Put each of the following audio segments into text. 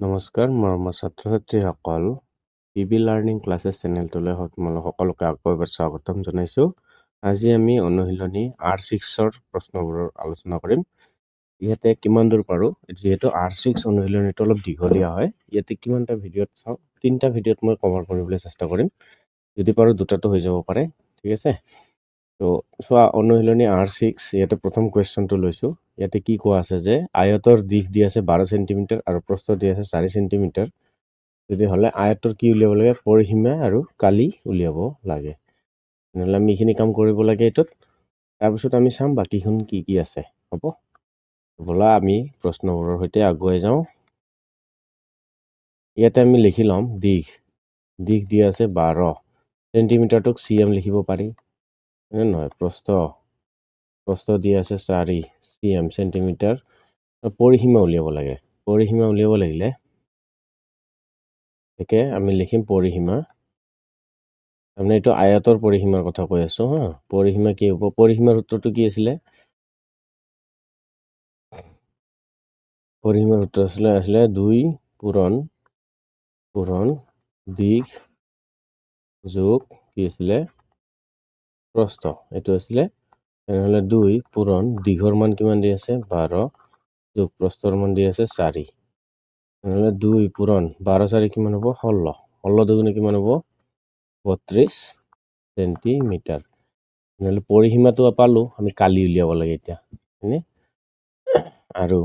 নমস্কাৰ মৰমৰ ছাত্ৰ-ছাত্ৰীসকল, পিবি লাৰ্ণিং ক্লাছেছ চেনেলটোলৈ তোমালোক সকলোকে আকৌ এবাৰ স্বাগতম জনাইছোঁ। আজি আমি অনুশীলনী R6ৰ প্ৰশ্নবোৰৰ আলোচনা কৰিম। ইয়াতে কিমান দূৰ পাৰোঁ, যিহেতু R6 অনুশীলনীটো অলপ দীঘলীয়া হয়, ইয়াতে কিমানটা ভিডিঅ'ত চাওঁ, 3টা ভিডিঅ'ত মই কভাৰ কৰিবলৈ চেষ্টা কৰিম। যদি পাৰোঁ 2টাটো হৈ যাব পাৰে, ঠিক আছে। তো চোৱা, অনুশীলনী R6 ইয়াতে প্ৰথম কুৱেশ্যনটো লৈছোঁ। ইয়াতে কি কোৱা আছে যে আয়তৰ দিশ দি আছে 12 চেণ্টিমিটাৰ আৰু প্ৰস্থ দি আছে 4 চেণ্টিমিটাৰ। তেতিয়াহ'লে আয়তৰ কি উলিয়াব লাগে, পৰিসীমা আৰু কালি উলিয়াব লাগে। তেনেহ'লে আমি এইখিনি কাম কৰিব লাগে এইটোত। তাৰপিছত আমি চাম বাকীখন কি কি আছে, হ'ব। ব'লা আমি প্ৰশ্নবোৰৰ সৈতে আগুৱাই যাওঁ। ইয়াতে আমি লিখি ল'ম দিশ দি আছে 12 চেণ্টিমিটাৰটোক CM লিখিব পাৰি নহয়। প্ৰস্থ দি আছে 4 CM চেণ্টিমিটাৰ। পৰিসীমা উলিয়াব লাগে। পৰিসীমা উলিয়াব লাগিলে একে আমি লিখিম পৰিসীমা। তাৰমানে এইটো আয়তৰ পৰিসীমাৰ কথা কৈ আছোঁ হা। পৰিসীমা কি হ'ব? পৰিসীমাৰ সূত্ৰটো কি আছিলে? পৰিসীমাৰ সূত্ৰ আছিলে 2 পূৰণ দিশ যোগ কি আছিলে প্ৰস্থ। এইটো আছিলে। তেনেহ'লে 2 পূৰণ দীঘৰ মান কিমান দি আছে 12 যোগ প্ৰস্থৰ মান দি আছে 4। তেনেহ'লে 2 পূৰণ 12 4 কিমান হ'ব 16। 16 দুগুণে কিমান হ'ব 32 চেণ্টিমিটাৰ। তেনেহ'লে পৰিসীমাটো পালোঁ, আমি কালি উলিয়াব লাগে এতিয়া, হয়নে? আৰু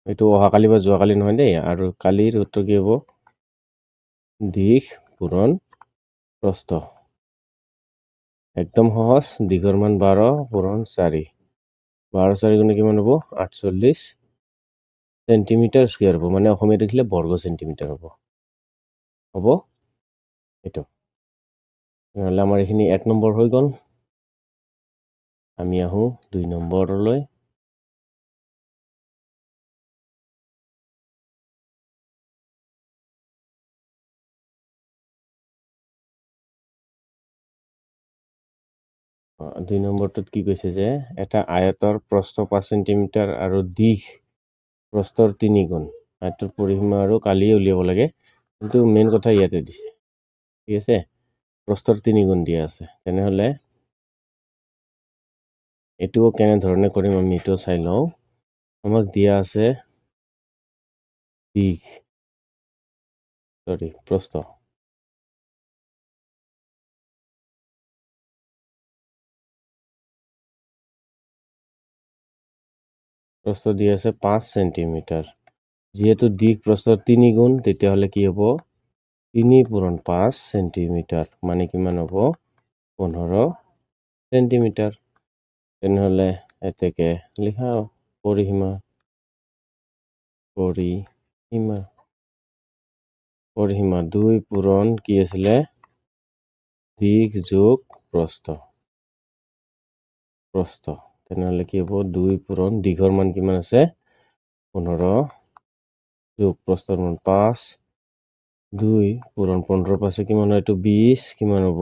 এইটো অহাকালি বা যোৱাকালি নহয় দেই। আৰু কালিৰ সূত্ৰ কি হ'ব? দিশ পূৰণ প্ৰস্থ। একদম সহজ। দীঘৰ মান 12 পূৰণ 4। 12 4 গুণে কিমান হ'ব 48 চেণ্টিমিটাৰ স্কুৱেৰ হ'ব। মানে অসমীয়াত দেখিলে বৰ্গ চেণ্টিমিটাৰ হ'ব। এইটো তেনেহ'লে আমাৰ এইখিনি 1 নম্বৰ হৈ গ'ল। আমি আহোঁ 2 নম্বৰলৈ। দুই নম্বৰটোত কি কৈছে যে এটা আয়তৰ প্ৰস্থ 5 চেণ্টিমিটাৰ আৰু দিশ প্ৰস্থৰ 3 গুণ। আয়তৰ পৰিসীমা আৰু কালি উলিয়াব লাগে। কিন্তু মেইন কথা ইয়াতে দিছে, ঠিক আছে। প্ৰস্থৰ 3 গুণ দিয়া আছে। তেনেহ'লে এইটোও কেনেধৰণে কৰিম আমি এইটো চাই লওঁ। আমাক দিয়া আছে প্ৰস্থ। প্ৰস্থ দি আছে 5 চেণ্টিমিটাৰ। যিহেতু দিশ প্ৰস্থৰ 3 গুণ, তেতিয়াহ'লে কি হ'ব 3 পূৰণ 5 চেণ্টিমিটাৰ মানে কিমান হ'ব 15 চেণ্টিমিটাৰ। তেনেহ'লে এতেকে লিখা পৰিসীমা 2 পূৰণ কি আছিলে দিশ যোগ প্ৰস্থ। তেনেহ'লে কি হ'ব 2 পূৰণ দীঘৰ মান কিমান আছে 15 যোগ প্ৰস্থৰ মান 5। 2 পূৰণ 15 5 কিমান হয় এইটো 20 কিমান হ'ব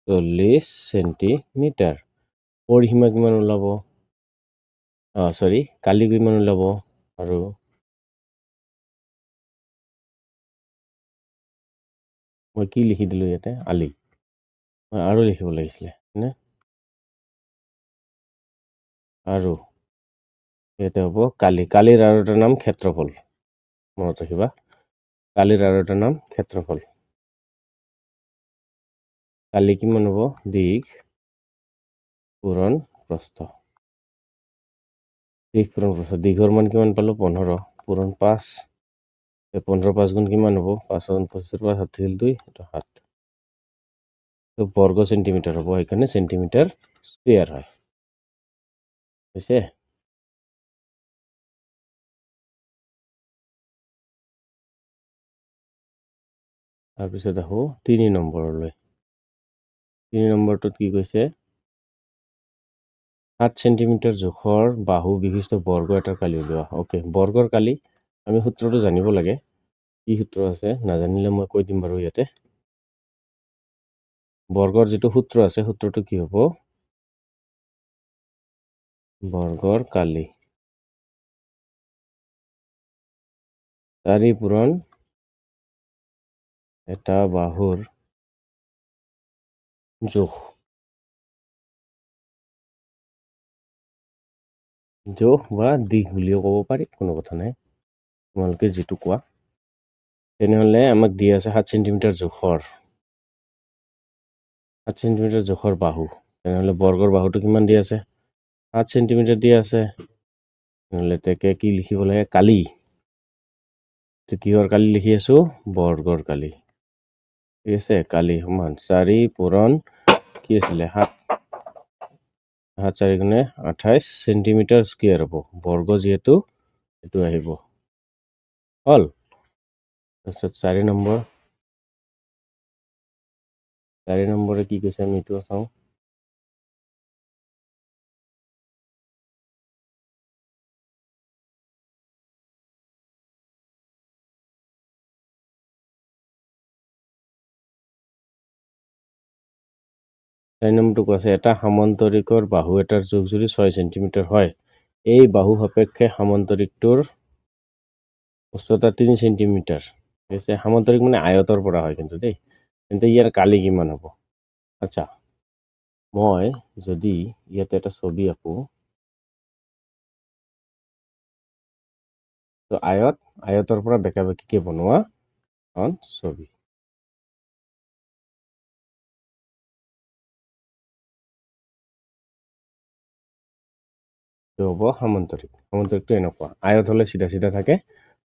40 চেণ্টিমিটাৰ। পৰিসীমা কিমান ওলাব কালি কিমান ওলাব আৰু মই কি লিখি দিলোঁ ইয়াতে আলি, মই আৰু লিখিব লাগিছিলে নে? আৰু ইয়াতে হ'ব কালিৰ আৰু এটা নাম ক্ষেত্ৰফল। মনত ৰাখিবা, কালিৰ আৰু এটা নাম ক্ষেত্ৰফল। কালি কিমান হ'ব দিশ পূৰণ প্ৰস্থ। দিশ পূৰণ প্ৰস্থ দীঘৰ মান কিমান পালোঁ 15 পূৰণ 5। 15 5 গুণ কিমান হ'ব 5 25 5 7 থাকিল 2 এইটো 7। তো বৰ্গ চেণ্টিমিটাৰ হ'ব, সেইকাৰণে চেণ্টিমিটাৰ স্কুৱেৰ হয়। হৈছে। তাৰপিছত আহোঁ 3 নম্বৰলৈ। 3 নম্বৰটোত কি কৈছে 7 চেণ্টিমিটাৰ জোখৰ বাহু বিশিষ্ট বৰ্গ এটাৰ কালি উলিওৱা। অ'কে, বৰ্গৰ কালি আমি সূত্ৰটো জানিব লাগে। কি সূত্ৰ আছে নাজানিলে মই কৈ দিম বাৰু। ইয়াতে বৰ্গৰ যিটো সূত্ৰ আছে, সূত্ৰটো কি হ'ব বৰ্গৰ কালি 4 পূৰণ এটা বাহুৰ জোখ বা দিশ বুলিও ক'ব পাৰি, কোনো কথা নাই, তোমালোকে যিটো কোৱা। তেনেহ'লে আমাক দি আছে 7 চেণ্টিমিটাৰ জোখৰ 7 চেণ্টিমিটাৰ জোখৰ বাহু। তেনেহ'লে বৰ্গৰ বাহুটো কিমান দি আছে? 7 চেণ্টিমিটাৰ দি আছে। নহ'লে তাকে কি লিখিব লাগে? কালি। কিহৰ কালি লিখি আছো? বৰ্গৰ কালি। ঠিক আছে, কালি সমান 4 পূৰণ কি আছিলে? 7 4 গুণে 28 চেণ্টিমিটাৰ স্কুৱেৰ হ'ব। বৰ্গ যিহেতু এইটো আহিব। হ'ল। তাৰপিছত 4 নম্বৰে কি কৈছে আমি এইটো চাওঁ। নম্বৰটো কৈছে এটা সামান্তৰিকৰ বাহু এটাৰ জোখ যদি 6 চেণ্টিমিটাৰ হয়, এই বাহু সাপেক্ষে সামান্তৰিকটোৰ উচ্চতা 3 চেণ্টিমিটাৰ। সামান্তৰিক মানে আয়তৰ পৰা হয় কিন্তু দেই। তেন্তে ইয়াৰ কালি কিমান হ'ব? আচ্ছা, মই যদি ইয়াতে এটা ছবি আঁকো, তো আয়তৰ পৰা বেকা বেকিকে বনোৱা এখন ছবি। হ'ব সামান্তৰিক। সামান্তৰিকটো এনেকুৱা, আয়ত হ'লে চিধা চিধা থাকে,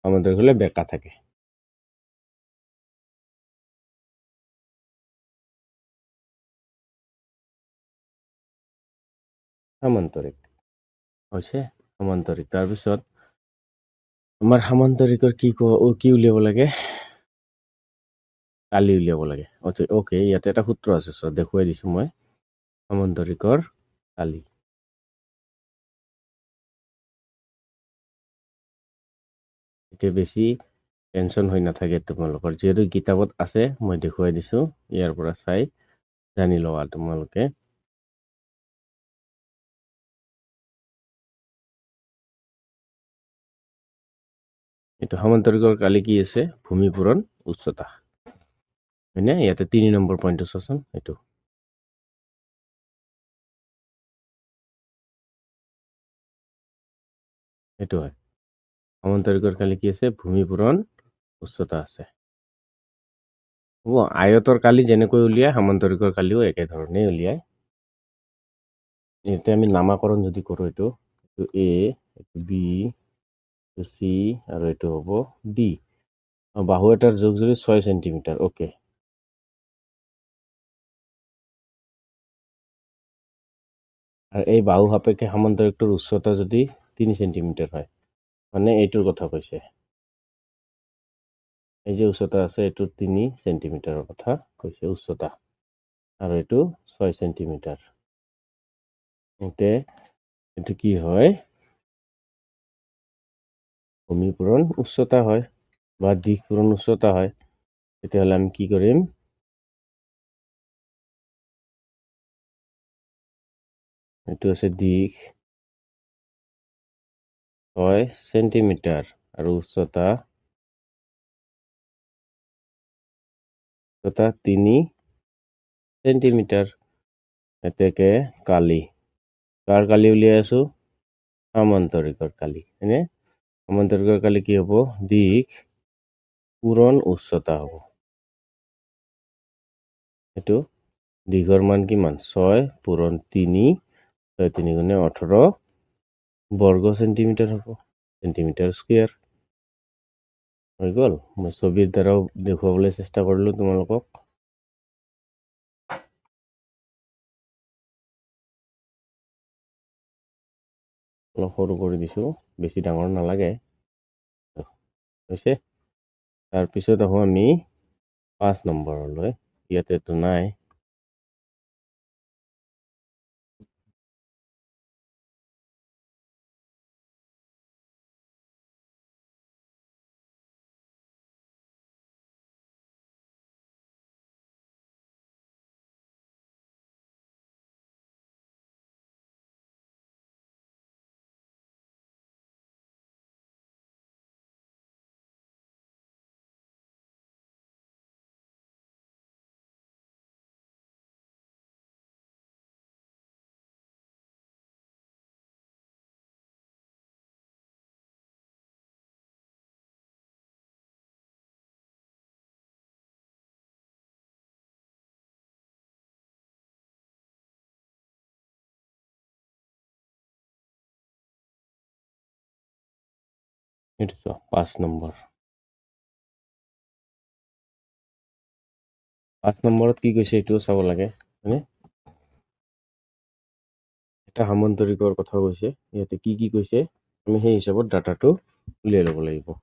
সামান্তৰিক হ'লে বেকা থাকে। সামান্তৰিক হৈছে সামান্তৰিক। তাৰপিছত আমাৰ সামান্তৰিকৰ কি উলিয়াব লাগে? কালি উলিয়াব লাগে। অ'কে, ইয়াতে এটা সূত্ৰ আছে, দেখুৱাই দিছো মই। সামান্তৰিকৰ কালি এতিয়া বেছি টেনশ্যন হৈ নাথাকে তোমালোকৰ, যিহেতু কিতাপত আছে, মই দেখুৱাই দিছো, ইয়াৰ পৰা চাই জানি লোৱা তোমালোকে। এইটো সামান্তৰিকৰ কালি কি আছে? ভূমি পূৰণ উচ্চতা, হয়নে? ইয়াতে 3 নম্বৰ পইণ্টটো চোৱাচোন, এইটো হয়। সামান্তৰিকৰ কালি কি আছে? ভূমি পূৰণ উচ্চতা আছে। হ'ব, আয়তৰ কালি যেনেকৈ উলিয়াই সামান্তৰিকৰ কালিও একেধৰণেই উলিয়াই। ইয়াতে আমি নামাকৰণ যদি কৰোঁ, এইটো এ, এইটো বি, এইটো চি আৰু এইটো হ'ব ডি। বাহু এটাৰ জোখ যদি 6 চেণ্টিমিটাৰ, অ'কে। আৰু এই বাহু সাপেক্ষে সামান্তৰিকটোৰ উচ্চতা যদি 3 চেণ্টিমিটাৰ হয়, মানে এইটোৰ কথা কৈছে। এই যে উচ্চতা আছে, এইটো 3 চেণ্টিমিটাৰৰ কথা কৈছে উচ্চতা, আৰু এইটো 6 চেণ্টিমিটাৰ। এইটো কি হয়? ভূমি পূৰণ উচ্চতা হয় বা দিশ পূৰণ উচ্চতা হয়। তেতিয়াহ'লে আমি কি কৰিম? এইটো আছে দিশ 6 চেণ্টিমিটাৰ আৰু উচ্চতা 3 চেণ্টিমিটাৰ। এতেকে কালি, কাৰ কালি উলিয়াই আছো? সামান্তৰিকৰ কালি, হয়নে? সামান্তৰিকৰ কালি কি হ'ব? দিশ পূৰণ উচ্চতা হ'ব। এইটো দিশৰ মান কিমান? 6 পূৰণ 3, 6 3 গুণে 18 বৰ্গ চেণ্টিমিটাৰ হ'ব, চেণ্টিমিটাৰ স্কুৱেৰ। হৈ গ'ল। মই ছবিৰ দ্বাৰাও দেখুৱাবলৈ চেষ্টা কৰিলোঁ তোমালোকক। অলপ সৰু কৰি দিছোঁ, বেছি ডাঙৰ নালাগে, হৈছে। তাৰপিছত আহোঁ আমি 5 নম্বৰলৈ। ইয়াতেতো নাই। এইটো চোৱা 5 নম্বৰ। 5 নম্বৰত কি কৈছে এইটোও চাব লাগে, হয়নে? এটা সামান্তৰিকৰ কথা কৈছে, ইয়াতে কি কি কৈছে আমি সেই হিচাপত ডাটাটো উলিয়াই ল'ব লাগিব।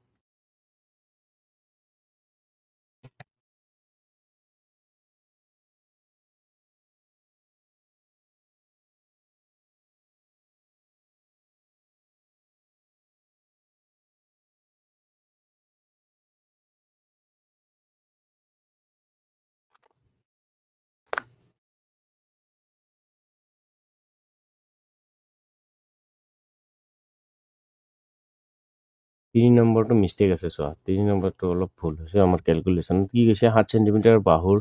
তিনি নম্বৰটো মিষ্টেক আছে চোৱা, 3 নম্বৰটো অলপ ভুল হৈছে আমাৰ কেলকুলেশ্যন। কি কৈছে 7 চেণ্টিমিটাৰ বাহুৰ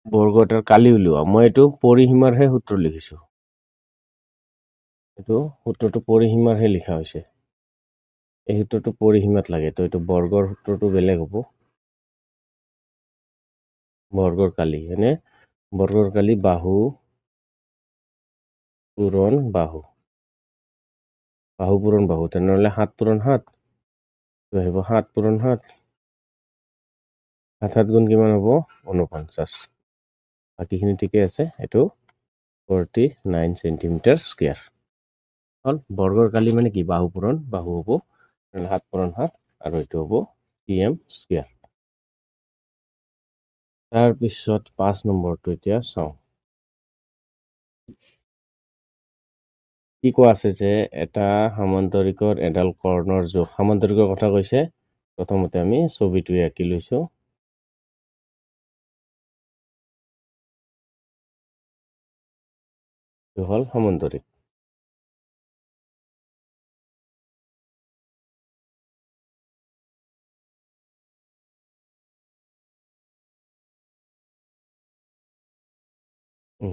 বৰ্গ এটাৰ কালি উলিওৱা। মই এইটো পৰিসীমাৰহে সূত্ৰ লিখিছোঁ। এইটো সূত্ৰটো পৰিসীমাৰহে লিখা হৈছে। এই সূত্ৰটো পৰিসীমাত লাগে, তো এইটো বৰ্গৰ সূত্ৰটো বেলেগ হ'ব। বৰ্গৰ কালি, হয়নে? বৰ্গৰ কালি বাহু পূৰণ বাহু। বাহু পূৰণ বাহু, তেনেহ'লে 7 পূৰণ 7 আহিব, 7 পূৰণ 7, 7 গুণ কিমান হ'ব? 49। বাকীখিনি ঠিকে আছে। এইটো 49 চেণ্টিমিটাৰ স্কুৱেৰ হ'ল। বৰ্গৰ কালি মানে কি? বাহু পূৰণ বাহু হ'ব, 7 পূৰণ 7 আৰু এইটো হ'ব pm স্কুৱেৰ। তাৰপিছত 5 নম্বৰটো এতিয়া চাওঁ। কি কোৱা আছে যে এটা সামান্তৰিকৰ এডাল কৰ্ণৰ জোখ। সামান্তৰিকৰ কথা কৈছে। প্ৰথমতে আমি ছবিটো আঁকি লৈছোঁ। এইটো হ'ল সামান্তৰিক।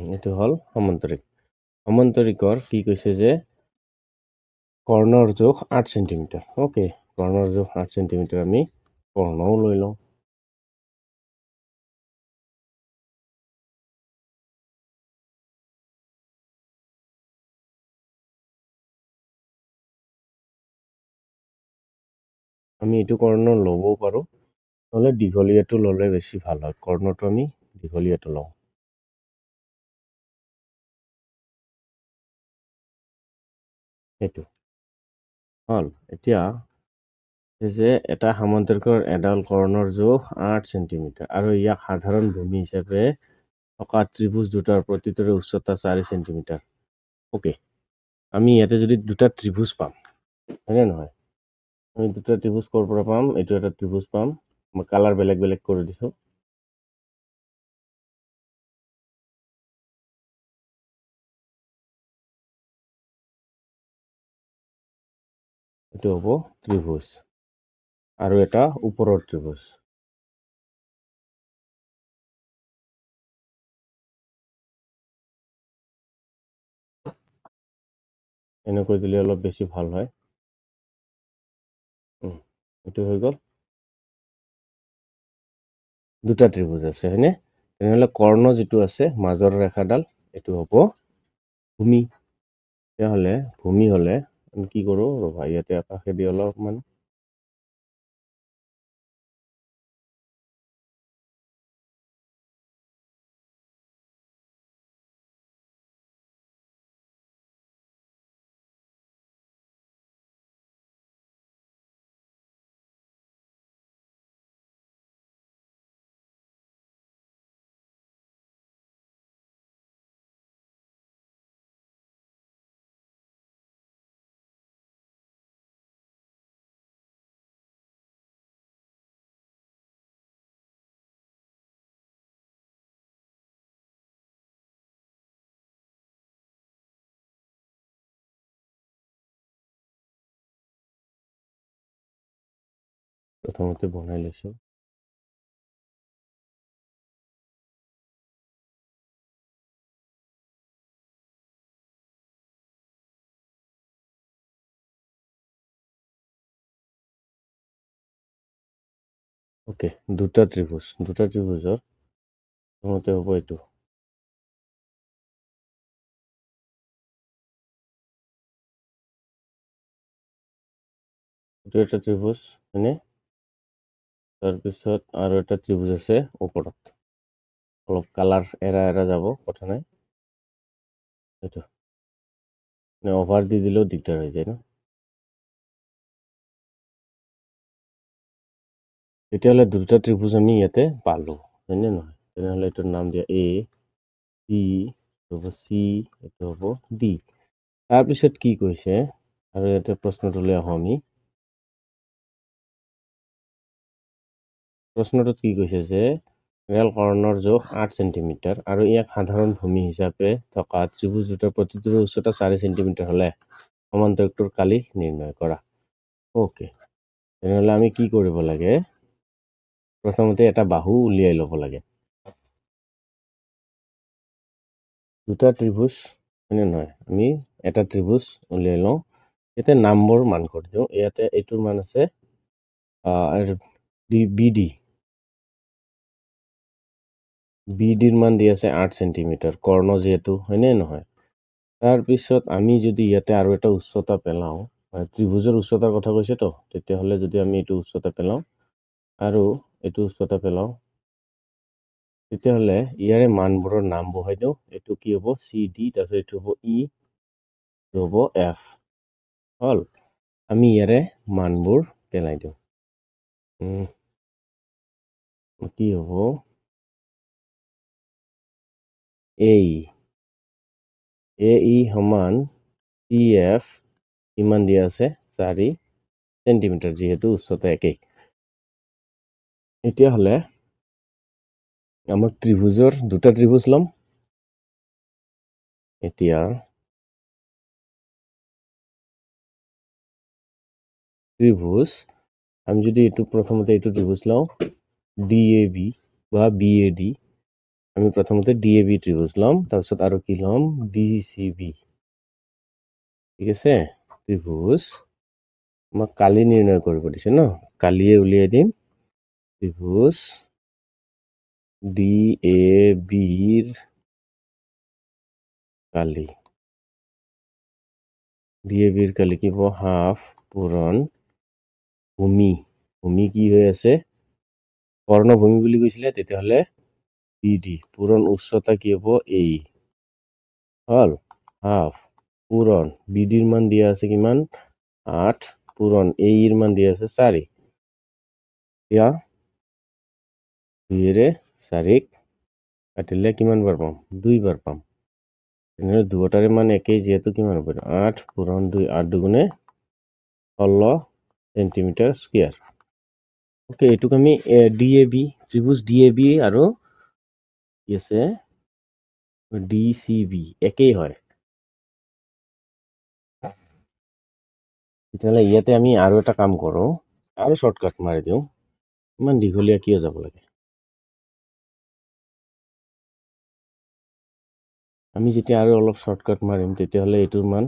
এইটো হ'ল সামান্তৰিক। সামান্তৰিকৰ কি কৈছে যে কৰ্ণৰ জোখ 8 চেণ্টিমিটাৰ। অ'কে, কৰ্ণৰ জোখ 8 চেণ্টিমিটাৰ, আমি কৰ্ণও লৈ লওঁ। আমি এইটো কৰ্ণ ল'বও পাৰোঁ, নহ'লে দীঘলীয়াটো ল'লে বেছি ভাল হয়। কৰ্ণটো আমি দীঘলীয়াটো লওঁ। সেইটো হ'ল। এতিয়া যে এটা সামান্তৰিকৰ এডাল কৰ্ণৰ জোখ 8 চেণ্টিমিটাৰ আৰু ইয়াক সাধাৰণ ভূমি হিচাপে থকা ত্ৰিভুজ দুটাৰ প্ৰতিটোৰে উচ্চতা 4 চেণ্টিমিটাৰ। অ'কে, আমি ইয়াতে যদি দুটা ত্ৰিভুজ পাম, হয়নে নহয়? আমি দুটা ত্ৰিভুজ ক'ৰ পৰা পাম? এইটো এটা ত্ৰিভুজ পাম। মই কালাৰ বেলেগ বেলেগ কৰি দিছোঁ। এইটো হ'ব ত্ৰিভুজ আৰু এটা ওপৰৰ ত্ৰিভুজ। এনেকৈ দিলে অলপ বেছি ভাল হয়। এইটো হৈ গ'ল। দুটা ত্ৰিভুজ আছে, হয়নে? তেনেহ'লে কৰ্ণ যিটো আছে মাজৰ ৰেখাডাল, এইটো হ'ব ভূমি। তেতিয়াহ'লে ভূমি হ'লে আমি কি কৰোঁ? ৰ'বা, ইয়াতে আকাশেদি অলপমান প্ৰথমতে বনাই লৈছোঁ। অ'কে, দুটা ত্ৰিভুজৰ প্ৰথমতে হ'ব এইটো। এইটো এটা ত্ৰিভুজ হয়নে? তাৰপিছত আৰু এটা ত্ৰিভুজ আছে ওপৰত, অলপ কালাৰ এৰা যাব, কথা নাই। এইটো অভাৰ দি দিলেও দিগদাৰ হৈ যায় ন। তেতিয়াহ'লে দুটা ত্ৰিভুজ আমি ইয়াতে পালো, হয়নে নহয়? তেনেহ'লে এইটোৰ নাম দিয়া এ, বি, হ'ব চি, এইটো হ'ব ডি। তাৰপিছত কি কৈছে, আৰু ইয়াতে প্ৰশ্নটোলৈ আহোঁ আমি। প্ৰশ্নটোত কি কৈছে যে ৰেল কৰ্ণৰ জোখ 8 চেণ্টিমিটাৰ আৰু ইয়াক সাধাৰণ ভূমি হিচাপে থকা ত্ৰিভুজ দুটাৰ প্ৰতিটোৰ উচ্চতা 4 চেণ্টিমিটাৰ হ'লে সমান্তৰিকটোৰ কালি নিৰ্ণয় কৰা। অ'কে, তেনেহ'লে আমি কি কৰিব লাগে? প্ৰথমতে এটা বাহু উলিয়াই ল'ব লাগে। দুটা ত্ৰিভুজ হয়নে নহয়? আমি এটা ত্ৰিভুজ উলিয়াই লওঁ। ইয়াতে নামবোৰ মান কৰি দিওঁ। ইয়াতে এইটোৰ মান আছে বিডিৰ মান দি আছে 8 চেণ্টিমিটাৰ, কৰ্ণ যিহেতু, হয়নে নহয়? তাৰপিছত আমি যদি ইয়াতে আৰু এটা উচ্চতা পেলাওঁ, ত্ৰিভুজৰ উচ্চতাৰ কথা কৈছেতো, তেতিয়াহ'লে যদি আমি এইটো উচ্চতা পেলাওঁ আৰু এইটো উচ্চতা পেলাওঁ, তেতিয়াহ'লে ইয়াৰে মানবোৰৰ নাম বহাই দিওঁ। এইটো কি হ'ব? চি ডি, তাৰপিছত এইটো হ'ব ই, এইটো হ'ব এফ। হ'ল, আমি ইয়াৰে মানবোৰ পেলাই দিওঁ। কি হ'ব? এ ই সমান চি এফ কিমান দিয়া আছে? 4 চেণ্টিমিটাৰ, যিহেতু উচ্চতা একেই। এতিয়াহ'লে আমাক ত্ৰিভুজৰ দুটা ত্ৰিভুজ ল'ম। এতিয়া ত্ৰিভুজ, আমি যদি এইটো প্ৰথমতে এইটো ত্ৰিভুজ লওঁ ডি এ বি বা বি এ ডি, আমি প্ৰথমতে ডি এ বি ত্ৰিভুজ ল'ম, তাৰপিছত আৰু কি ল'ম? D C B. ঠিক আছে, ত্ৰিভুজ আমাক কালি নিৰ্ণয় কৰিব দিছে ন, কালিয়ে উলিয়াই দিম। ত্ৰিভুজ ডি এ বিৰ কালি, ডি এ বিৰ কালি কি হ'ব? হাফ পূৰণ ভূমি, ভূমি কি হৈ আছে? কৰ্ণভূমি বুলি কৈছিলে, তেতিয়াহ'লে বি ডি পূৰণ উচ্চতা কি হ'ব? এই হ'ল হাফ পূৰণ বি ডিৰ মান দিয়া আছে কিমান? 8 পূৰণ এইৰ মান দিয়া আছে 4। এতিয়া 2ৰে 4ক কাটিলে কিমান বাৰ পাম? 2 বাৰ পাম। তেনেহ'লে দুয়োটাৰে মান একেই, যিহেতু কিমান হ'ব? 8 পূৰণ 2, 8 দুগুণে 16 চেণ্টিমিটাৰ স্কুৱেৰ। অ'কে, এইটোক আমি ডি এ বি, ত্ৰিভুজ ডি এ বি আৰু কি আছে ডি চি বি একেই হয়। তেতিয়াহ'লে ইয়াতে আমি আৰু এটা কাম কৰোঁ, আৰু শ্বৰ্টকাট মাৰি দিওঁ। ইমান দীঘলীয়া কিয় যাব লাগে? আমি যেতিয়া আৰু অলপ শ্বৰ্টকাট মাৰিম, তেতিয়াহ'লে এইটোৰ মান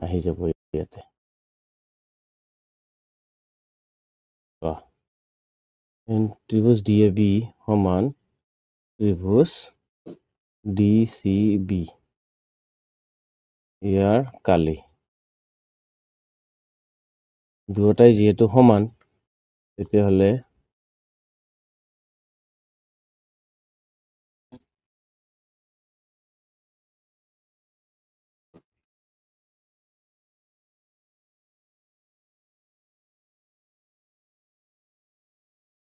আহি যাব ইয়াতে। ত্ৰিভুজ ডি এ বি সমান ত্ৰিভুজ ডি চি বি, ইয়াৰ কালি। দুয়োটাই যিহেতু সমান, তেতিয়াহ'লে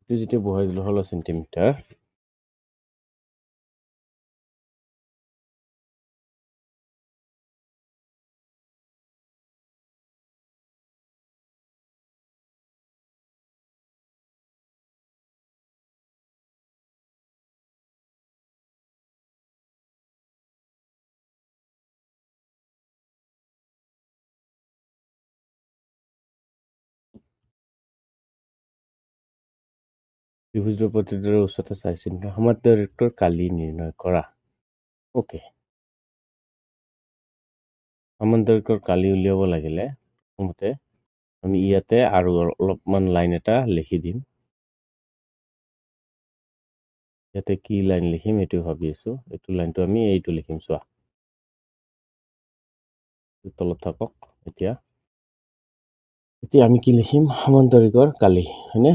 এইটো যেতিয়া বহাই দিলোঁ 16 চেণ্টিমিটাৰ, ত্ৰিভুজৰ প্ৰতিটোৰ উচ্চতা 4 চেণ্টিমিটাৰ, সমান্তৰিকটোৰ কালি নিৰ্ণয় কৰা। অ'কে, সমান্তৰিকৰ কালি উলিয়াব লাগিলে প্ৰথমতে আমি ইয়াতে আৰু অলপমান লাইন এটা লিখি দিম। ইয়াতে কি লাইন লিখিম এইটো ভাবি আছোঁ। এইটো লাইনটো আমি এইটো লিখিম, চোৱা তলত থাকক। এতিয়া এতিয়া আমি কি লিখিম সমান্তৰিকৰ কালি হয়নে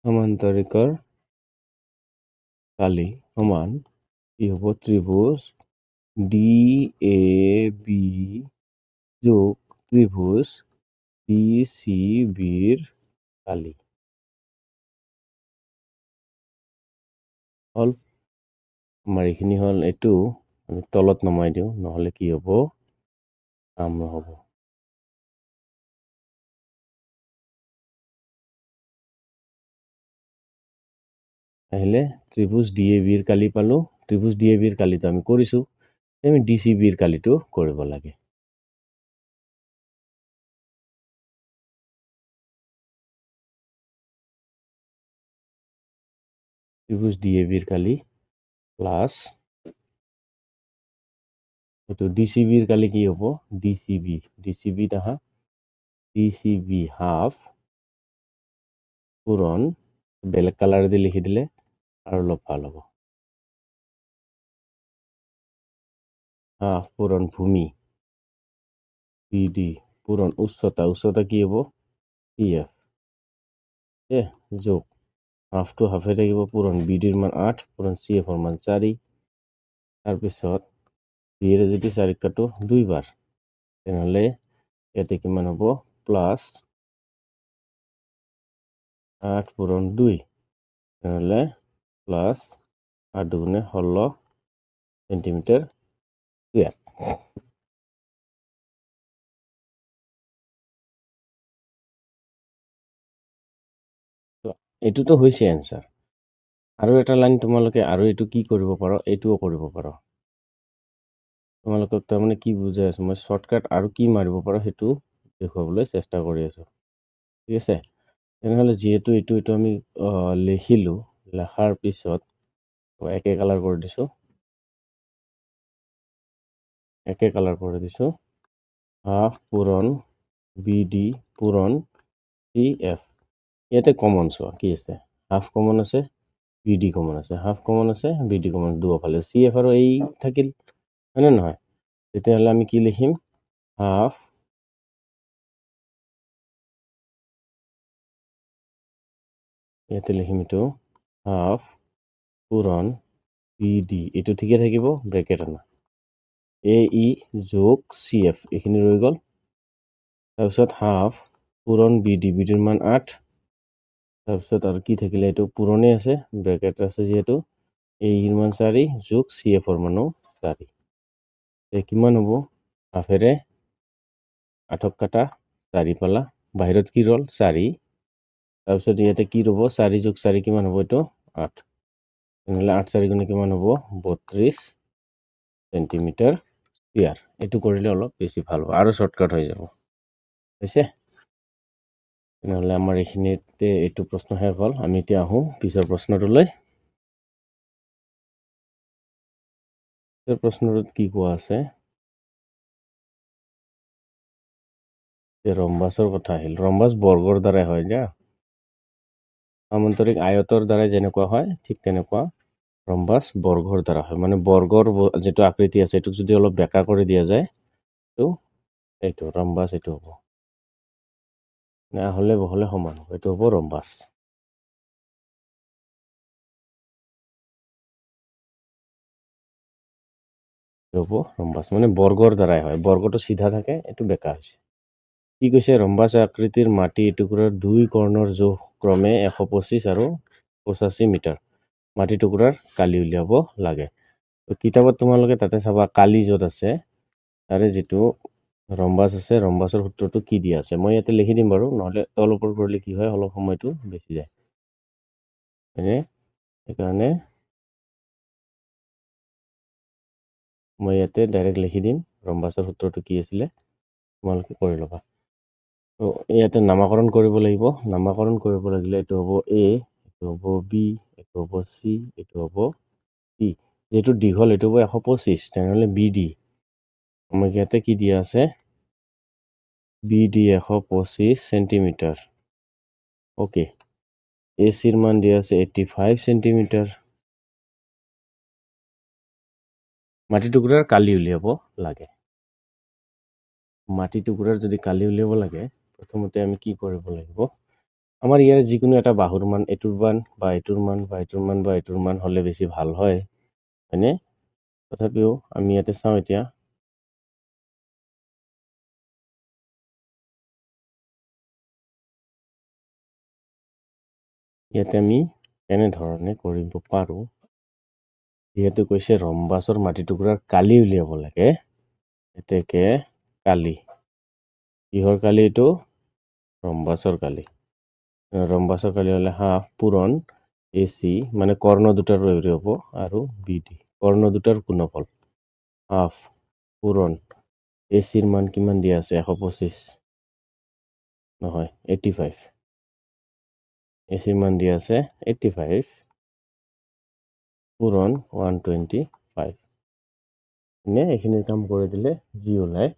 সমান্তৰিকৰ কালি সমান কি হ'ব ত্ৰিভুজ DAB যোগ ত্ৰিভুজ DCBৰ কালি হল আমাৰ এইখিনি হল এইটো আমি তলত নমাই দিওঁ নহলে কি হ'ব কাম নহব আহিলে ত্রিভুজ DABৰ কালি পালো ত্ৰিভুজ DABৰ কালিটো আমি কৰিছো আমি DCBৰ কালিটো কৰিব লাগে ত্ৰিভুজ DABৰ কালি প্লাস এইটো DCBৰ কালি কি হ'ব DCB তাহা DCB হাফ পূৰণ বেলেগ কালাৰ দি লিখি দিলে আৰু অলপ ভাল হ'ব হাফ পূৰণ ভূমি BD পূৰণ উচ্চতা কি হ'ব EF যোগ হাফটো হাফে থাকিব পূৰণ BDৰ মান 8 পূৰণ CFৰ মান 4 তাৰপিছত বিয়েৰে যদি 4 কাটো 2 বাৰ তেনেহলে ইয়াতে কিমান হ'ব প্লাস 8 পূৰণ 2 তেনেহলে প্লাস 8 দুগুণে 16 সেন্টিমিটাৰ স্কয়াৰ এটোতো হৈছে এনসাৰ আৰু এটা লাইন তোমালোকে আৰু এটো কি কৰিব পাৰো এটোও কৰিব পাৰো তোমালোকক তাৰমানে কি বুজাই আছো মই শৰ্টকাট আৰু কি মাৰিব পাৰো হেতু দেখুৱাবলৈ চেষ্টা কৰি আছো ঠিক আছে তেনেহলে যেহেতু এটো আমি লিখিলো লেখাৰ পিছত একে কালাৰ কৰি দিছো হাফ পূৰণ BD পূৰণ CF ইয়াতে কমন চোৱা কি আছে হাফ কমন আছে BD কমন আছে হাফ কমন আছে BD কমন দুফালে CF আৰু এই থাকিল হয়নে নহয় তেতিয়াহলে আমি কি লিখিম হাফ ইয়াতে লিখিম এটো হাফ পূৰণ BD এটো ঠিকে থাকিব ব্ৰেকেট আনা AE যোগ CF এইখিনি ৰৈ গল তাৰপিছত হাফ পূৰণ BDৰ মান 8 তাৰপিছত আৰু কি থাকিলে এটো পূৰণে আছে ব্ৰেকেট আছে যেহেতু AEৰ মান 4 যোগ CFৰ মানো 4 কিমান হ'ব হাফেৰে 8 কাটা 4 পালা বাহিৰত কি ৰল 4 তাৰপিছত ইয়াতে কি ৰব 4 যোগ 4 কিমান হ'ব এটো 8 নহলে 8 4 গুণে কিমান হ'ব 32 সেন্টিমিটার স্কয়ার এটো কৰিলে অলপ বেছি ভাল হ'ব আৰু শৰ্টকাট হৈ যাব হৈছে নহলে আমাৰ এইখিনিতে এটো প্ৰশ্ন শেষ হ'ল আমি এতিয়া আহো পিছৰ প্ৰশ্নটোলৈ প্ৰশ্নটোত কি কোৱা আছে ৰম্বাসৰ কথা আহিল ৰম্বাস বৰ্গৰ দ্বাৰা হয় যা সমান্তৰিক আয়তৰ দ্বাৰা যেনেকুৱা হয় ঠিক তেনেকুৱা ৰম্বাস বৰ্গৰ দ্বাৰা হয় মানে বৰ্গৰ যেটো আকৃতি আছে এটোক যদি অলপ বেকা কৰি দিয়া যায় তো এইটো ৰম্বাস এটো হ'ব না হলে বহলে সমান হ'ব এটো হ'ব ৰম্বাস হ'ব ৰম্বাস মানে বৰ্গৰ দ্বাৰাই হয় বৰ্গটো সিধা থাকে এটো বেকা হৈছে কি কৈছে ৰম্বাস আকৃতিৰ মাটি টুকুৰাৰ দুই কৰ্ণৰ জোখ ক্ৰমে 125 আৰু 85 মিটাৰ মাটি টুকুৰাৰ কালি উলিয়াব লাগে কিতাপত তোমালোকে তাতে চাবা কালি যত আছে তাৰে যেটো ৰম্বাস আছে ৰম্বাসৰ সূত্ৰটো কি দিয়া আছে মই ইয়াতে লিখি দিম বাৰু নহলে তল ওপৰ কৰিলে কি হয় অলপ সময়টো বেছি যায় সেইকাৰণে মই ইয়াতে ডাইৰেক্ট লিখি দিম ৰম্বাসৰ সূত্ৰটো কি আছিল তোমালোকে কৰি লবা তো ইয়াতে নামকৰণ কৰিব লাগিব নামকৰণ কৰিব লাগিলে এটো হ'ব A এটো হ'ব B এটো হ'ব C এটো হ'ব D যেটো দীঘল এটো হ'ব 125 তেনেহলে BD আমাক ইয়াতে কি দিয়া আছে BD 125 সেন্টিমিটার ওকে AC এর মান দিয়া আছে 85 সেন্টিমিটার মাটি টুকুৰাৰ কালি উলিয়াব লাগে। মাটি টুকুৰাৰ যদি কালি উলিয়াব লাগে, প্ৰথমতে আমি কি কৰিব লাগিব? আমাৰ ইয়াৰ যিকোনো এটা বাহুৰ মান এইটোৰ মান বা এইটোৰ মান বা এইটোৰ মান বা এইটোৰ মান হ'লে বেছি ভাল হয়, হয়নে? তথাপিও আমি ইয়াতে চাওঁ এতিয়া। ইয়াতে আমি এনেধৰণে কৰিব পাৰোঁ। যিহেতু কৈছে ৰম্বাছৰ মাটি টুকুৰাৰ কালি উলিয়াব লাগে, এতেকে কালি। কিহৰ কালি এইটো? ৰম্বাছৰ কালি। ৰম্বাছৰ কালি হ'লে হাফ পূৰণ AC মানে কৰ্ণ দুটাৰ হ'ব আৰু BD কৰ্ণ দুটাৰ গুণফল হাফ পূৰণ ACৰ মান কিমান দিয়া আছে? 125 নহয় 85। ACৰ মান দিয়া আছে 85 পূৰণ 125। এইখিনি কাম কৰি দিলে যি ওলায়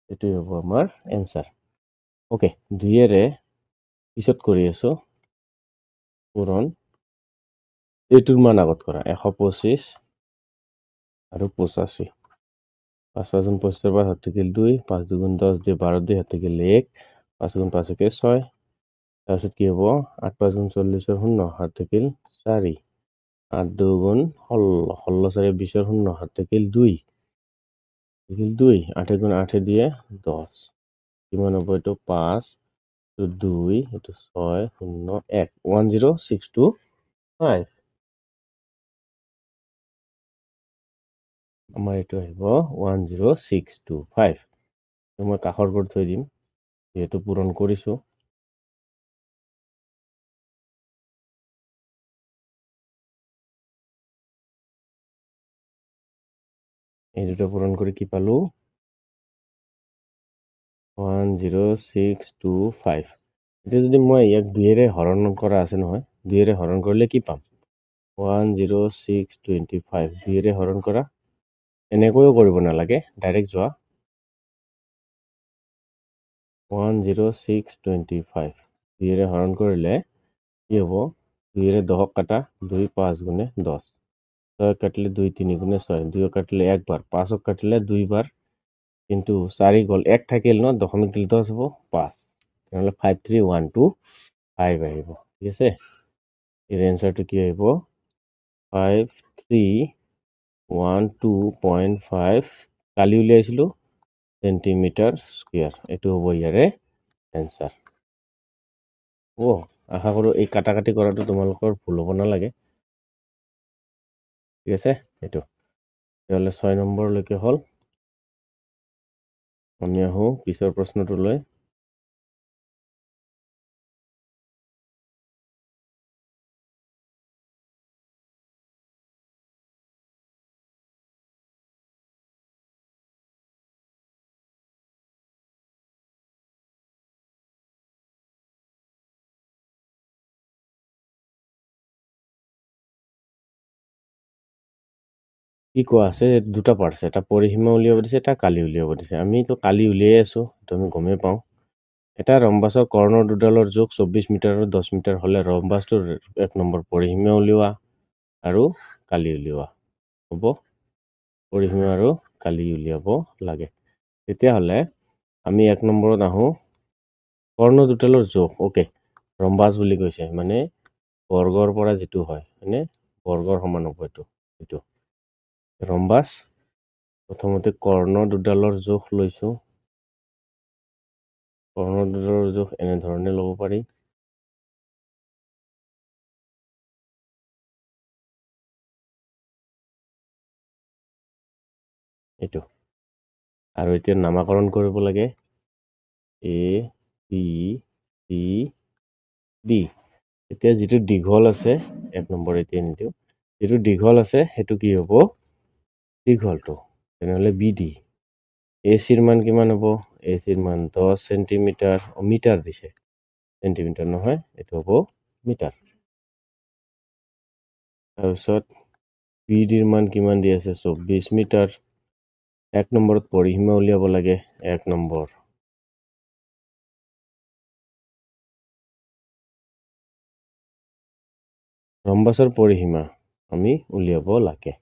এইটোৱে হ'ব আমাৰ এনচাৰ। অ'কে, 2ৰে পিছত কৰি আছোঁ। পূৰণ এইটোৰ মান আগত কৰা 125 আৰু 85। 5 5 গুণ 25 5 থাকিল 2, 5 2 10 2 12 2 থাকিল 1, 5 গুণ 5 6। তাৰপিছত কি হ'ব? 8 5 গুণ 40 0, 7 থাকিল 4, 8 2 গুণ 16, 16 4 20 0, 7 থাকিল 2, 8 গুণ 8 দিয়ে 10, কিমান হ'ব? এইটো 5, 2, এইটো 6 0 1, 10625। আমাৰ এইটো আহিব 10625। মই কাষৰ বোৰ্ড থৈ দিম, যিহেতু পূৰণ কৰিছোঁ। এই দুটা পূৰণ কৰি কি পালোঁ? 10625। এতিয়া যদি মই ইয়াক 2ৰে হৰণ কৰা আছে নহয়, 2ৰে হৰণ কৰিলে কি পাম? 10625 2ৰে হৰণ কৰা। এনেকৈও কৰিব নালাগে, ডাইৰেক্ট যোৱা। 10625 2ৰে হৰণ কৰিলে কি হ'ব? 2ৰে 10 কাটা 2 5 গুণে 10, 6 কাটিলে 2 3 গুণে 6, 2 কাটিলে একবাৰ, 5 কাটিলে 2 বাৰ, কিন্তু 4 গ'ল 1 থাকিল ন, দশমিক দিলে 10 হ'ব 5, তেনেহ'লে 53125 আহিব। ঠিক আছে, ইয়াৰ এনচাৰটো কি আহিব? 5312.5 কালি উলিয়াইছিলোঁ সেন্টিমিটাৰ স্কুৱেৰ। এইটো হ'ব ইয়াৰে এনচাৰ। আশা কৰোঁ এই কাটাকাটি কৰাটো তোমালোকৰ ভুল হ'ব নালাগে। ঠিক আছে, এইটো তেতিয়াহ'লে 6 নম্বৰলৈকে হ'ল। আমি আহোঁ পিছৰ প্ৰশ্নটোলৈ। কি কোৱা আছে? দুটা পাৰ্ট আছে, এটা পৰিসীমা উলিয়াব দিছে, এটা কালি উলিয়াব দিছে। আমিতো কালি উলিয়াই আছোঁ, সেইটো আমি গমেই পাওঁ। এটা ৰম্বাছৰ কৰ্ণৰ দুডালৰ জোখ 24 মিটাৰ আৰু 10 মিটাৰ হ'লে ৰম্বাছটোৰ 1 নম্বৰ পৰিসীমা উলিওৱা আৰু কালি উলিওৱা। হ'ব, পৰিসীমা আৰু কালি উলিয়াব লাগে। তেতিয়াহ'লে আমি 1 নম্বৰত আহোঁ। কৰ্ণ দুডালৰ জোখ, অ'কে, ৰম্বাছ বুলি কৈছে মানে বৰ্গৰ পৰা যিটো হয়, হয়নে? বৰ্গৰ সমান হ'ব এইটো ৰম্বাছ। প্ৰথমতে কৰ্ণ দুডালৰ জোখ লৈছোঁ। কৰ্ণ দুডালৰ জোখ এনেধৰণে ল'ব পাৰি। এইটো আৰু এতিয়া নামাকৰণ কৰিব লাগে A, B, C, D। এতিয়া যিটো দীঘল আছে 1 নম্বৰ এতিয়া নিদিওঁ, যিটো দীঘল আছে সেইটো কি হ'ব? দীঘলটো, তেনেহ'লে BD। ACৰ মান কিমান হ'ব? ACৰ মান 10 চেণ্টিমিটাৰ, মিটাৰ দিছে, চেণ্টিমিটাৰ নহয়, এইটো হ'ব মিটাৰ। তাৰপিছত BDৰ মান কিমান দি আছে? 24 মিটাৰ। 1 নম্বৰত পৰিসীমা উলিয়াব লাগে, 1 নম্বৰ। ৰম্বাছৰ পৰিসীমা আমি উলিয়াব লাগে।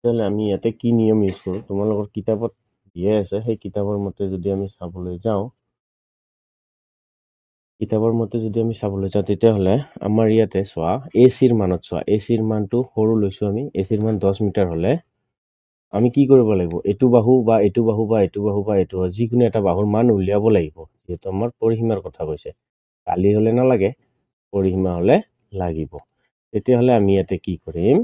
তেতিয়াহ'লে আমি ইয়াতে কি নিয়ম ইউজ কৰোঁ, তোমালোকৰ কিতাপত দিয়ে আছে, সেই কিতাপৰ মতে যদি আমি চাবলৈ যাওঁ, তেতিয়াহ'লে আমাৰ ইয়াতে চোৱা এচিৰ মানত চোৱা, এচিৰ মানটো সৰু লৈছোঁ আমি, এচিৰ মান 10 মিটাৰ হ'লে আমি কি কৰিব লাগিব, এইটো বাহু বা এইটো বাহু বা এইটো বাহু বা এইটো যিকোনো এটা বাহুৰ মান উলিয়াব লাগিব, যিহেতু আমাৰ পৰিসীমাৰ কথা কৈছে। কালি হ'লে নালাগে, পৰিসীমা হ'লে লাগিব। তেতিয়াহ'লে আমি ইয়াতে কি কৰিম,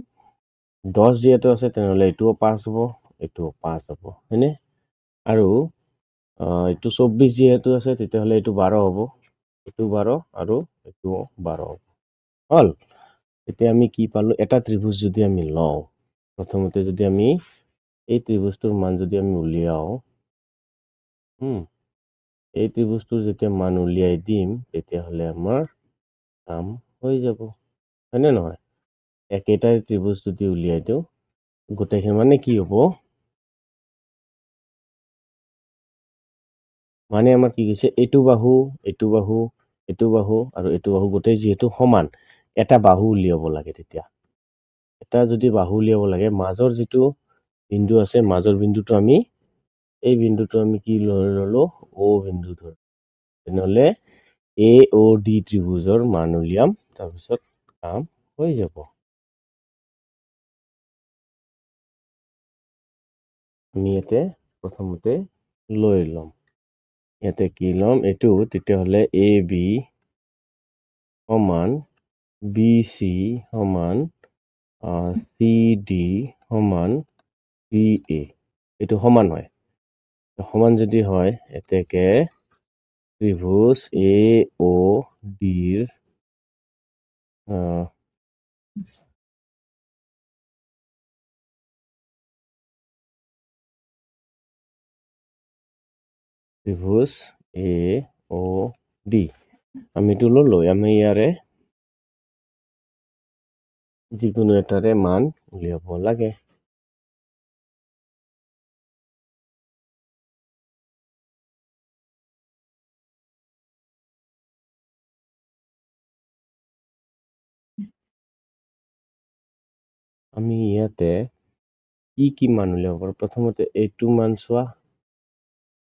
10 যিহেতু আছে তেনেহ'লে এইটোও 5 হ'ব, এইটোও 5 হ'ব, হয়নে? আৰু এইটো 24 যিহেতু আছে তেতিয়াহ'লে এইটো 12 হ'ব, এইটো 12 আৰু এইটোও 12 হ'ব। হ'ল, এতিয়া আমি কি পালোঁ, এটা ত্ৰিভুজ যদি আমি লওঁ, প্ৰথমতে যদি আমি এই ত্ৰিভুজটোৰ মান যদি আমি উলিয়াওঁ, এই ত্ৰিভুজটোৰ যেতিয়া মান উলিয়াই দিম তেতিয়াহ'লে আমাৰ কাম হৈ যাব, হয়নে নহয়? একেটাই ত্ৰিভুজ যদি উলিয়াই দিওঁ গোটেইখিনি মানে কি হ'ব, মানে আমাৰ কি কৈছে, এইটো বাহু এইটো বাহু এইটো বাহু আৰু এইটো বাহু গোটেই যিহেতু সমান, এটা বাহু উলিয়াব লাগে। তেতিয়া এটা যদি বাহু উলিয়াব লাগে, মাজৰ যিটো বিন্দু আছে, মাজৰ বিন্দুটো আমি এই বিন্দুটো আমি কি ল'লো, O বিন্দু ধৰ, তেনেহ'লে AOD ত্ৰিভুজৰ মান উলিয়াম, তাৰপিছত কাম হৈ যাব। আমি ইয়াতে প্ৰথমতে লৈ ল'ম, ইয়াতে কি ল'ম, এইটো তেতিয়াহ'লে AB সমান BC সমান CD সমান BA, এইটো সমান হয়। সমান যদি হয়, এতেকে ত্ৰিভুজ AODৰ ত্ৰিভুজ AOD আমি এইটো ল'লো, আমি ইয়াৰে যিকোনো এটাৰে মান উলিয়াব লাগে। আমি ইয়াতে কি মান উলিয়াব পাৰোঁ, প্ৰথমতে এইটো মান চোৱা,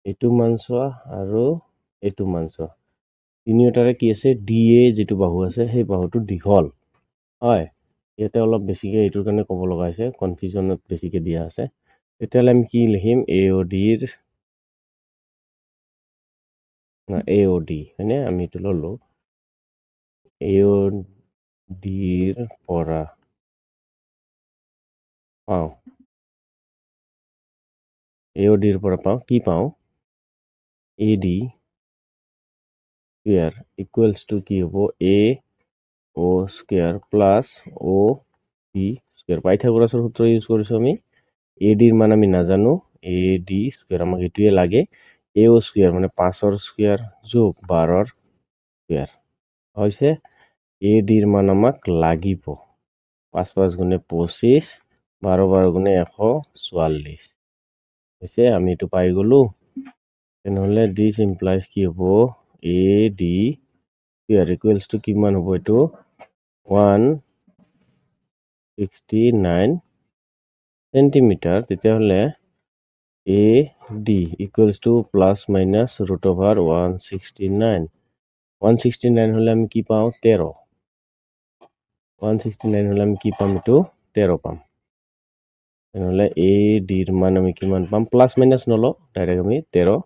এইটো মান চোৱা আৰু এইটো মান চোৱা, তিনিওটাৰে কি আছে, DA যিটো বাহু আছে সেই বাহুটো দীঘল হয়। ইয়াতে অলপ বেছিকে এইটোৰ কাৰণে ক'ব লগা হৈছে, কনফিউজনত বেছিকে দিয়া আছে। তেতিয়াহ'লে আমি কি লিখিম, AOD হয়নে, আমি এইটো ল'লো, AODৰ পৰা পাওঁ, AODৰ পৰা পাওঁ কি পাওঁ, AD স্কুয়ার ইকুয়ালস টু কি হ'ব, AO square plus OB square. পাইথাগোৰাসৰ সূত্ৰ ইউজ কৰিছোঁ আমি, ADৰ মান আমি নাজানো, AD স্কুয়াৰ আমাক এইটোৱে লাগে, AO স্কুয়াৰ মানে 5ৰ স্কুয়াৰ যোগ 12ৰ স্কুয়াৰ হৈছে, ADৰ মান আমাক লাগিব 5 5 গুণে 25, 12 12 গুণে 144 হৈছে, আমি এইটো পাই গ'লো। তেনেহ'লে দিছ ইমপ্লাইজ কি হ'ব, AD স্কুয়ার ইকুয়ালস টু কিমান হ'ব, এইটো 169 সেন্টিমিটাৰ। তেতিয়াহ'লে AD equals to plus minus root over 169, 169 হ'লে আমি কি পাওঁ, 13, 169 হ'লে আমি কি পাম, এইটো 13 পাম। তেনেহ'লে ADৰ মান আমি কিমান পাম, প্লাস মাইনাস নলওঁ, ডাইৰেক্ট আমি 13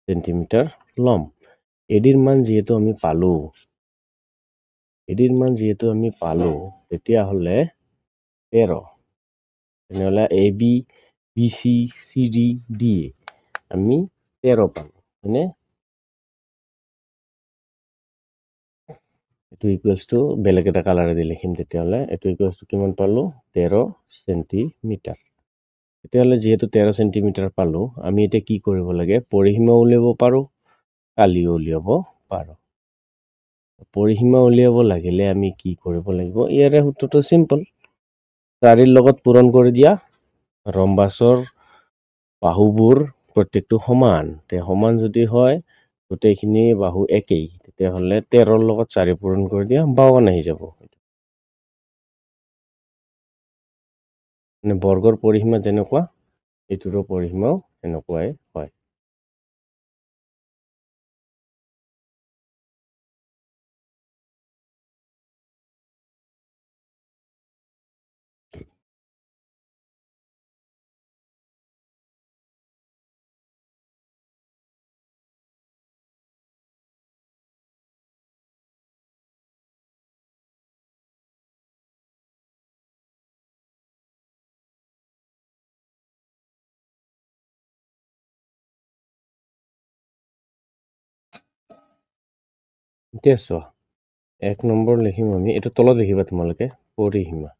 সেন্টিমিটাৰ ল'ম। ADৰ মান যিহেতু আমি পালোঁ, তেতিয়াহ'লে 13, তেনেহ'লে AB BC CD DA আমি 13 পাম, হয়নে? এইটো ইকুয়ালস টু বেলেগ এটা কালাৰেদি লিখিম, তেতিয়াহ'লে এইটো ইকুয়ালস টু কিমান পালোঁ, 13 সেন্টিমিটাৰ। তেতিয়াহ'লে যিহেতু 13 সেন্টিমিটাৰ পালোঁ, আমি এতিয়া কি কৰিব লাগে, পৰিসীমা উলিয়াব পাৰোঁ, কালিও উলিয়াব পাৰোঁ। পৰিসীমা উলিয়াব লাগিলে আমি কি কৰিব লাগিব, ইয়াৰে সূত্ৰটো চিম্পল, 4ৰ লগত পূৰণ কৰি দিয়া, ৰম্বাছৰ বাহুবোৰ প্ৰত্যেকটো সমান, সমান যদি হয় গোটেইখিনি বাহু একেই, তেতিয়াহ'লে 13ৰ লগত 4 পূৰণ কৰি দিয়া, 52 আহি যাব। মানে বৰ্গৰ পৰিসীমা যেনেকুৱা এইটোৰো পৰিসীমাও এনেকুৱাই হয়। এতিয়া চোৱা 1 নম্বৰ লিখিম আমি, এইটো তলত লিখিবা তোমালোকে পৰিসীমা।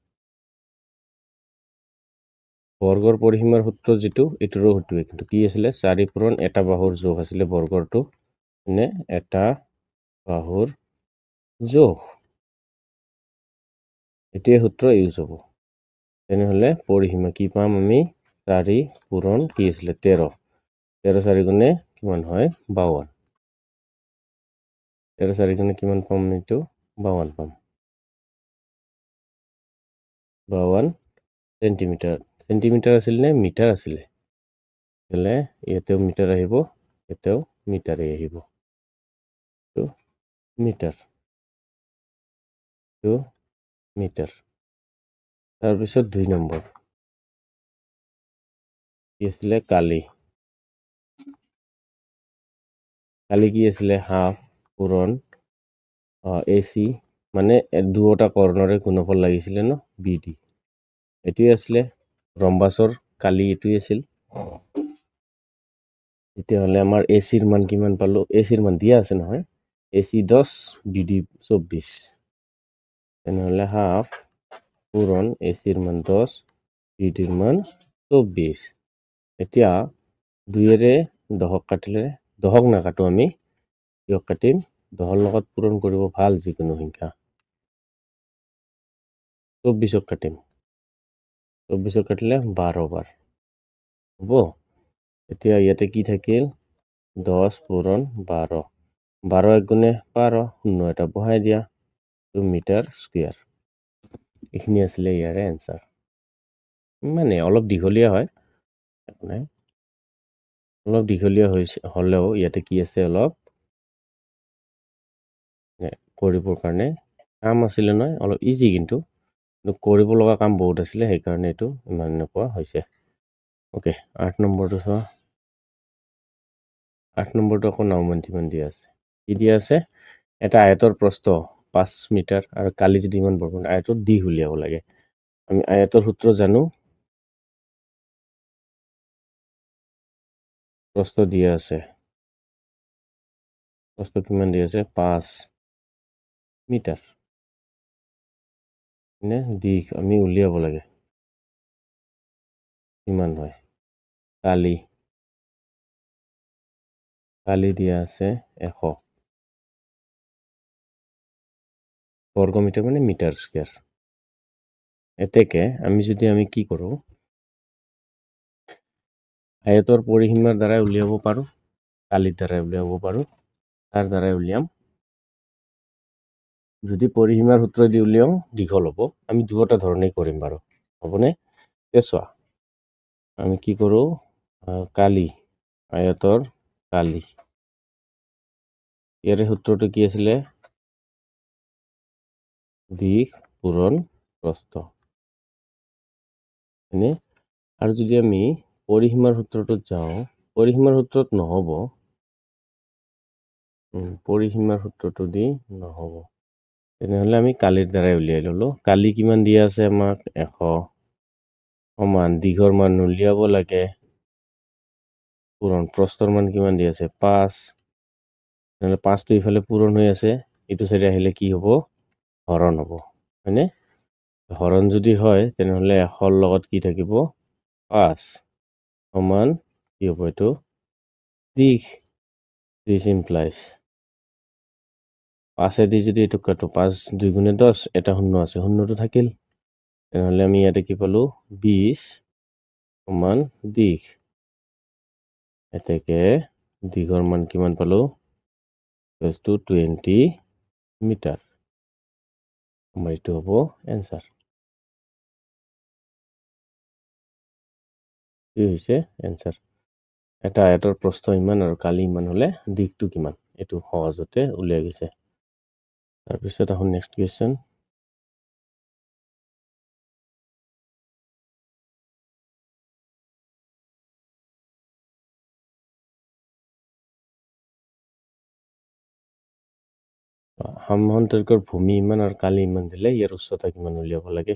বৰ্গৰ পৰিসীমাৰ সূত্ৰ যিটো এইটোৰো সূত্ৰই, কিন্তু কি আছিলে 4 পূৰণ এটা বাহুৰ যোগ আছিলে বৰ্গৰটো, মানে এটা বাহুৰ যোগ। এতিয়াই সূত্ৰ ইউজ হ'ব। তেনেহ'লে পৰিসীমা কি পাম আমি 4 পূৰণ কি আছিলে 13, 13 4 গুণে কিমান হয় 52, 13 4 গুণে কিমান পাম এইটো 52 পাম, 52 চেণ্টিমিটাৰ। চেণ্টিমিটাৰ আছিল নে মিটাৰ আছিলে? হ'লে ইয়াতেও মিটাৰ আহিব, ইয়াতেও মিটাৰে আহিব, মিটাৰ, মিটাৰ। তাৰপিছত 2 নম্বৰ কি আছিলে কালি কি আছিলে হাফ পূৰণ AC, মানে দুয়োটা কৰ্ণৰে গুণফল লাগিছিলে ন BD, এইটোৱে আছিলে ৰম্বাছৰ কালি, এইটোৱে আছিল। তেতিয়াহ'লে আমাৰ ACৰ মান কিমান পালো? ACৰ মান দিয়া আছে নহয়, AC 10 BD 24, তেনেহ'লে হাফ পূৰণ ACৰ মান 10 BDৰ মান 24। এতিয়া 2ৰে 10ক কাটিলে, 10ক নাকাটো আমি, কিয় কাটিম 10ৰ লগত পূৰণ কৰিব ভাল যিকোনো সংখ্যা, 24ক কাটিম, 24ক কাটিলে 12 বাৰ হ'ব। এতিয়া ইয়াতে কি থাকিল 10 পূৰণ 12, 12 1 গুণে 12, 0 এটা বহাই দিয়া, 2 মিটাৰ স্কুৱেৰ। এইখিনি আছিলে ইয়াৰে এনচাৰ। মানে অলপ দীঘলীয়া হয়, অলপ দীঘলীয়া হ'লেও ইয়াতে কি আছে অলপ কৰিবৰ কাৰণে কাম আছিলে নহয়, অলপ ইজি, কিন্তু কৰিব লগা কাম বহুত আছিলে, সেইকাৰণে এইটো ইমান এনেকুৱা হৈছে। অ'কে, 8 নম্বৰটো চোৱা। 8 নম্বৰটো আকৌ নাওমান দিয়া আছে। কি দিয়া আছে? এটা আয়তৰ প্ৰস্থ 5 মিটাৰ আৰু কালি যদি ইমান বৰ্গ, আয়তৰ দিশ উলিয়াব লাগে। আমি আয়তৰ সূত্ৰ জানো, প্ৰস্থ দিয়া আছে, প্ৰস্থ কিমান দিয়া আছে 5 মিটাৰ, নে দিশ আমি উলিয়াব লাগে কিমান হয়। কালি দিয়া আছে 100 বৰ্গ মিটাৰ, মানে মিটাৰ স্কুৱেৰ। এতেকে আমি কি কৰোঁ, আয়তৰ পৰিসীমাৰ দ্বাৰাই উলিয়াব পাৰোঁ, কালিৰ দ্বাৰাই উলিয়াব পাৰোঁ, তাৰ দ্বাৰাই উলিয়াম। যদি পৰিসীমাৰ সূত্ৰ দি উলিয়াও দীঘল হ'ব, আমি দুটা ধৰণেই কৰিম বাৰু, হ'বনে? চোৱা আমি কি কৰোঁ, কালি আয়তৰ কালি, ইয়াৰে সূত্ৰটো কি আছিলে দিশ পূৰণ প্ৰস্থ, হয়নে? আৰু যদি আমি পৰিসীমাৰ সূত্ৰটোত যাওঁ, পৰিসীমাৰ সূত্ৰত নহ'ব, পৰিসীমাৰ সূত্ৰটো দি নহ'ব, তেনেহ'লে আমি কালিৰ দ্বাৰাই উলিয়াই ল'লোঁ। কালি কিমান দিয়া আছে আমাক 100 সমান দীঘৰ মান উলিয়াব লাগে, পূৰণ প্ৰস্থৰ মান কিমান দি আছে 5, তেনেহ'লে 5টো ইফালে পূৰণ হৈ আছে, এইটো চাইডে আহিলে কি হ'ব হৰণ হ'ব, হয়নে? হৰণ যদি হয় তেনেহ'লে 100ৰ লগত কি থাকিব 5 সমান কি হ'ব এইটো দিশ, দিছ ইমপ্লাইজ 5 যদি এইটো কাটো 5 2 গুণে 10, এটা শূন্য আছে, শূন্যটো থাকিল, তেনেহ'লে আমি ইয়াতে কি পালো 20 সমান দিশ, এতেকে দিশৰ মান কিমান পালো 20 মিটাৰ, আমাৰ এইটো হ'ব এনচাৰ। কি হৈছে এনসাৰ এটা আয়তৰ প্ৰস্থ ইমান আৰু কালি ইমান হলে দিকটো কিমান এইটো সহজতে উলিয়াই গৈছে তাৰপিছত আহো নেক্সট কুৱেশ্যন সামান্তৰিকৰ ভূমি ইমান আৰু কালি ইমান দিলে ইয়াৰ উচ্চতা কিমান উলিয়াব লাগে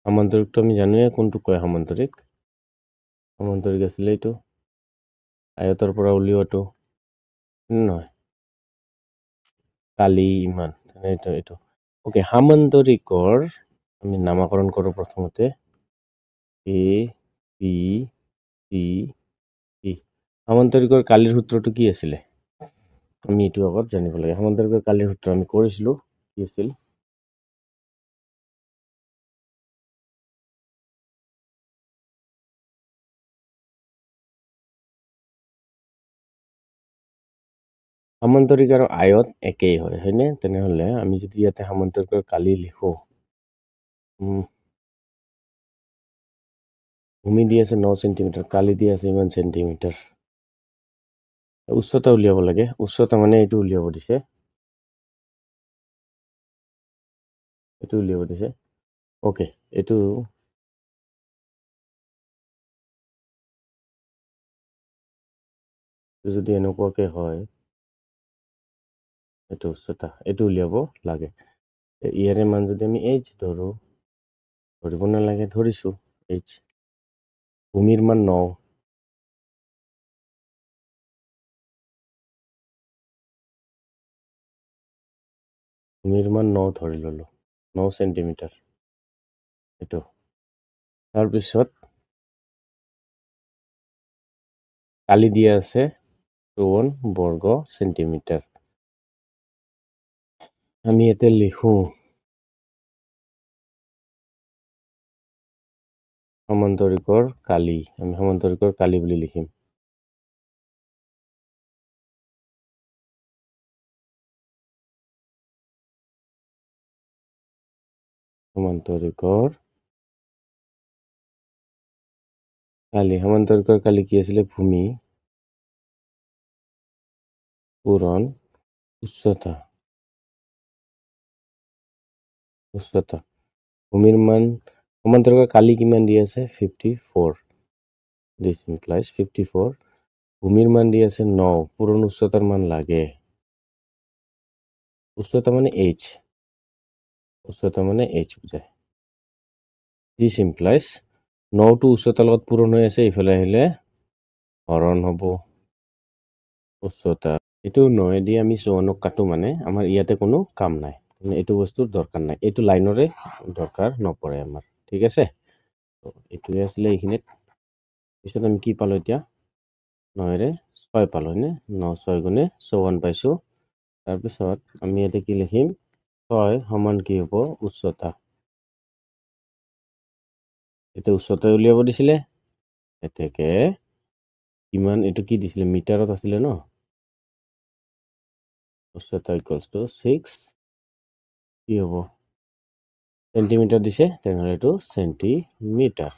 সামান্তৰিকটো আমি জানোৱে কোনটো কয় সামান্তৰিক আছিলে এইটো আয়তৰ পৰা উলিওৱাটো নহয় কালি ইমান এইটো ওকে সামান্তৰিকৰ আমি নামাকৰণ কৰো প্ৰথমতে এ বি চি ই সামান্তৰিকৰ কালিৰ সূত্ৰটো কি আছিলে আমি এইটো আগত জানিব লাগে সামান্তৰিকৰ কালিৰ সূত্ৰ আমি কৰিছিলো কি আছিল সামান্তৰিক আৰু আয়ত একেই হয় হয়নে তেনেহলে আমি যদি ইয়াতে সামান্তৰিকৰ কালি লিখো ভূমি দি আছে 9 সেন্টিমিটাৰ কালি দি আছে ইমান সেন্টিমিটাৰ উচ্চতা উলিয়াব লাগে উচ্চতা মানে এইটো উলিয়াব দিছে ওকে এইটো যদি এনেকুৱাকে হয় এইটো উচ্চতা এইটো উলিয়াব লাগে ইয়াৰে মান যদি আমি h ধৰিব নালাগে ধৰিছো h ভূমিৰ মান 9 ভূমিৰ মান 9 ধৰি ললো 9 সেন্টিমিটাৰ এইটো তাৰপিছত কালি দিয়া আছে 54 বৰ্গ সেন্টিমিটাৰ আমি ইয়াতে লিখো সামান্তৰিকৰ কালি আমি সামান্তৰিকৰ কালি বুলি লিখিম সামান্তৰিকৰ কালি কি আছিলে ভূমি পূৰণ উচ্চতা ভূমিৰ মান সমান্তৰিকৰ কালি কিমান দি আছে 54 this implies 54 ভূমিৰ মান দি আছে 9 পূৰণ উচ্চতাৰ মান লাগে উচ্চতা মানে h বুজায় this implies 9 টো উচ্চতাৰ লগত পূৰণ হৈ আছে ইফালে আহিলে হৰণ হ'ব উচ্চতা এইটো 9 দি আমি 54 কাটো মানে আমাৰ ইয়াতে কোনো কাম নাই এইটো বস্তুৰ দৰকাৰ নাই এইটো লাইনৰে দৰকাৰ নপৰে আমাৰ ঠিক আছে এইটোৱে আছিলে এইখিনিত পিছত আমি কি পালো এতিয়া 9ৰে 6 পালো হয়নে 9 6 গুণে 54 পাইছো তাৰপিছত আমি ইয়াতে কি লিখিম 6 সমান কি হ'ব উচ্চতা এটা উচ্চতা উলিয়াব দিছিলে এতেকে কিমান এইটো কি দিছিলে মিটাৰত আছিলে ন উচ্চতা ইকুয়ালস টু 6 কি হ'ব সেন্টিমিটাৰ দিছে তেনেহলে এইটো সেন্টিমিটাৰ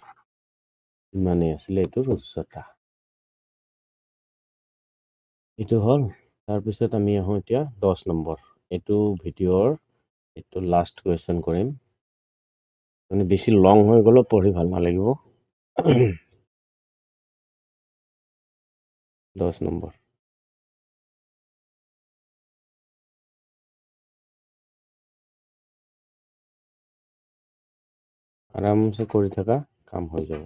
মানে আছিলে এইটোৰ উচ্চতা এইটো হল তাৰপিছত আমি আহো এতিয়া 10 নম্বৰ এইটো ভিডিঅ'ৰ এইটো লাষ্ট কুৱেশ্যন কৰিম মানে বেছি লং হৈ গ'লে পঢ়ি ভাল নালাগিব 10 নম্বৰ আৰামসে কৰি থাকা কাম হৈ যাব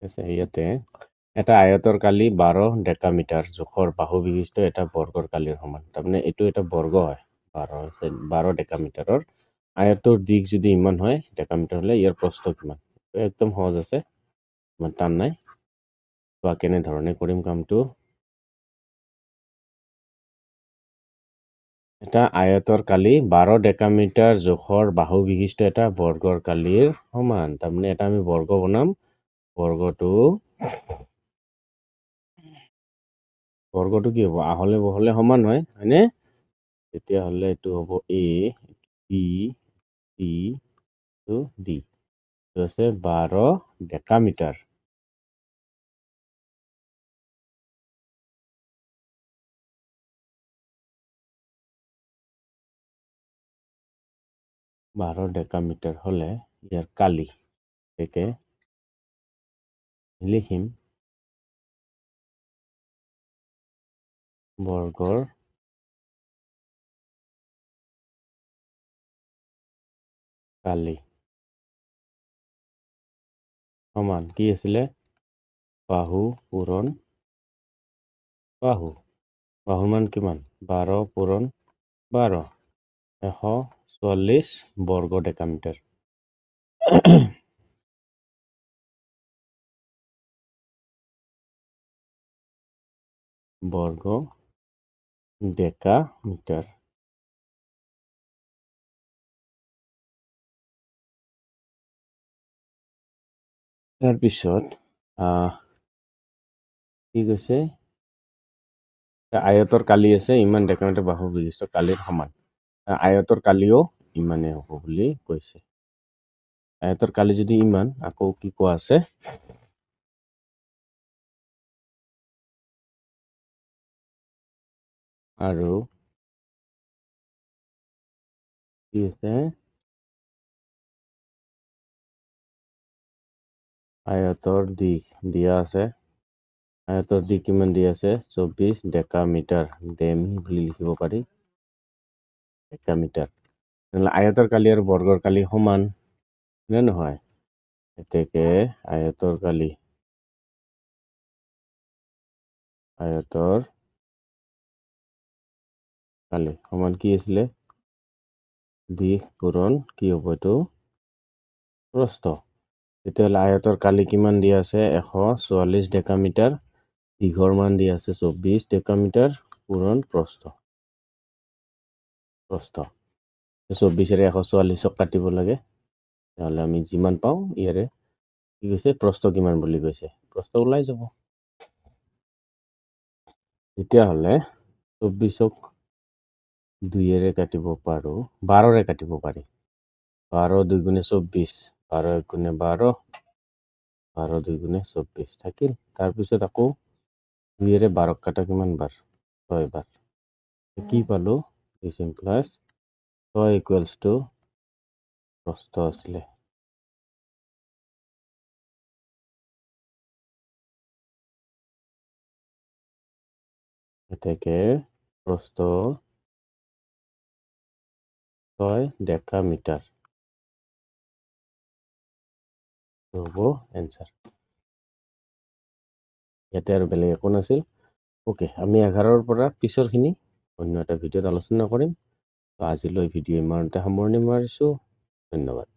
আছে ইয়াতে এটা আয়তৰ কালি 12 ডেকামিটাৰ জোখৰ বাহু বিশিষ্ট এটা বৰ্গৰ কালিৰ সমান তাৰমানে এইটো এটা বৰ্গ হয় 12 ডেকামিটাৰৰ আয়তৰ দিক যদি ইমান হয় ডেকামিটাৰ হলে ইয়াৰ প্ৰস্থ কিমান একদম সহজ আছে ইমান টান নাই বা কেনে ধৰণে কৰিম কামটো এটা আয়তৰ কালি 12 ডেকামিটাৰ জোখৰ বাহু বিশিষ্ট এটা বৰ্গৰ কালিৰ সমান তাৰমানে এটা আমি বৰ্গ বনাম বৰ্গটো কি হ'ব আহলে বহলে সমান হয় হয়নে তেতিয়া হলে এইটো হ'ব a b c to D আছে 12 ডেকামিটাৰ। 12 ডেকামিটাৰ হলে ইয়াৰ কালি একে লিখিম বৰ্গৰ কালি সমান কি আছিলে বাহু পূৰণ বাহু। বাহুৰ মান কিমান 12 পূৰণ 12 144 বৰ্গ ডেকামিটাৰ। বৰ্গ ডেকামিটাৰ। তাৰপিছত কি কৈছে আয়তৰ কালি আছে ইমান ডেকামিটাৰ বাহু বিশিষ্ট কালিৰ সমান। আয়তৰ কালিও ইমানে হ'ব বুলি কৈছে। আয়তৰ কালি যদি ইমান আকৌ কি কোৱা আছে আৰু কি আছে আয়তৰ দিশ দিয়া আছে। আয়তৰ দিশ কিমান দিয়া আছে 24 ডেকামিটাৰ ডেমি বুলি লিখিব পাৰি ডেকামিটাৰ। আয়তৰ কালি আৰু বৰ্গৰ কালি সমান নে নহয় এতেকে আয়তৰ কালি সমান কি আছিলে দিশ পূৰণ কি হ'ব এইটো প্ৰস্থ। তেতিয়াহ'লে আয়তৰ কালি কিমান দিয়া আছে 144 ডেকামিটাৰ দীঘৰ মান দিয়া আছে 24 ডেকামিটাৰ পূৰণ প্ৰস্থ। 24 144 কাটিব লাগে তাহলে আমি যিমান পাওঁ ইয়াৰে কি কৈছে প্ৰস্থ কিমান বুলি কৈছে প্ৰস্থ ওলাই যাব। তেতিয়াহ'লে 24ক 2ৰে কাটিব পাৰো 12ৰে কাটিব পাৰি 12 2 গুণে 24 12 1 গুণে 12 12 2 গুণে 24 থাকিল। তাৰপিছত আকৌ 2ৰে 12 কাটা কিমান বাৰ 6 বাৰ কি পালো 6 ইকুৱেলছ টু প্ৰস্থ আছিলে। এতেকে প্ৰস্থ 6 ডেকামিটাৰ হ'ব এনসাৰ। ইয়াতে আৰু বেলেগ একো নাছিল। ওকে আমি 11ৰ পৰা পিছৰখিনি অন্য এটা ভিডিঅ'ত আলোচনা কৰিম। আজিলৈ ভিডিঅ' ইমানতে সামৰণি মাৰিছোঁ। ধন্যবাদ।